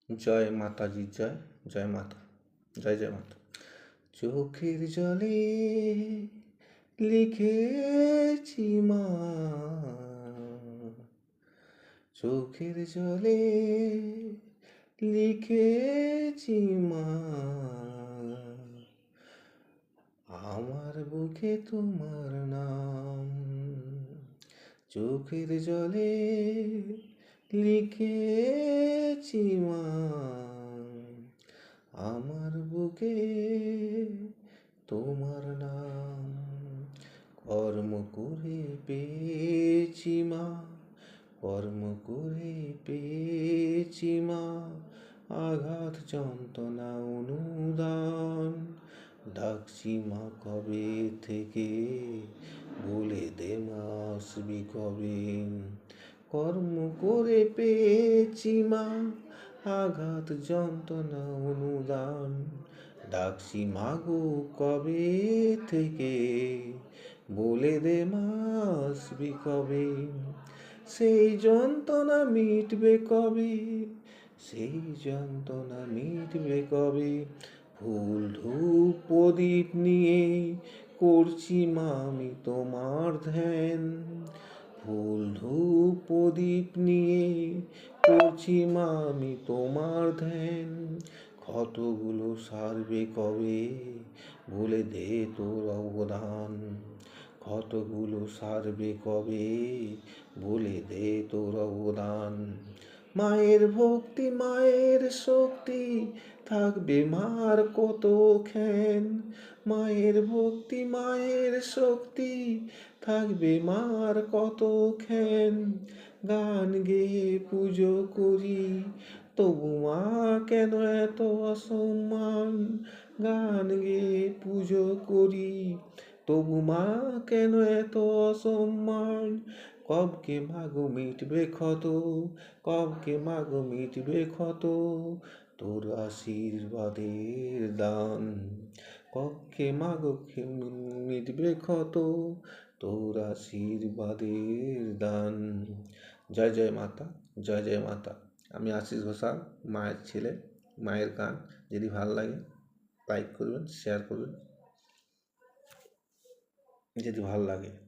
জয় মাতাজি, জয় জয় মাতা, জয় জয় মাতা। চোখের জলে লিখেছি মা, চোখের জলে লিখেছি মা, আমার বুকে তোমার নাম। চোখের জলে লিখেছি মা, আমার বুকে তোমার নাম। কর্ম করে পেয়েছি মা, কর্ম করে পেয়েছি মা, আঘাত যন্ত্রণা অনুদান। ডাকছি মা কবে থেকে, বলে দে মা আসবি কবে। কর্ম করে পেয়েছি মা, আঘাত যন্ত্রণা অনুদান। ডাকছি মা গো কবে থেকে, বলে দে মা আসবি কবে। সেই যন্ত্রণা মিটবে কবে, সেই যন্ত্রণা মিটবে কবে। ফুল ধূপ প্রদীপ নিয়ে করছি মা আমি তোমার ধ্যান। ফুল ধূপ প্রদীপ নিয়ে করছি মা আমি তোমার ধ্যান। ক্ষতগুলো সারবে কবে, বলে দে তোর অবদান। ক্ষতগুলো সারবে কবে, বলে দে তোর অবদান। মায়ের ভক্তি মায়ের শক্তি, থাকবে মার কত খ্যান। মায়ের ভক্তি মায়ের শক্তি, থাকবে মার কত খ্যান। গান গেয়ে পুজো করি, তবু মা কেন এত অসম্মান। গান গেয়ে পুজো করি, তবু মা কেন এত অসম্মান। কবকে মাগো মিটবে ক্ষত, কবকে মাগো মিটবে ক্ষত, তোর আশীর্বাদের দান। কবকে মাগো মিটবে ক্ষত, তোর আশীর্বাদের দান। জয় জয় মাতা, জয় জয় মাতা। আমি আশিস ঘোষাল, মায়ের ছেলে। মায়ের গান যদি ভালো লাগে লাইক করবেন, শেয়ার করবেন যদি ভালো লাগে।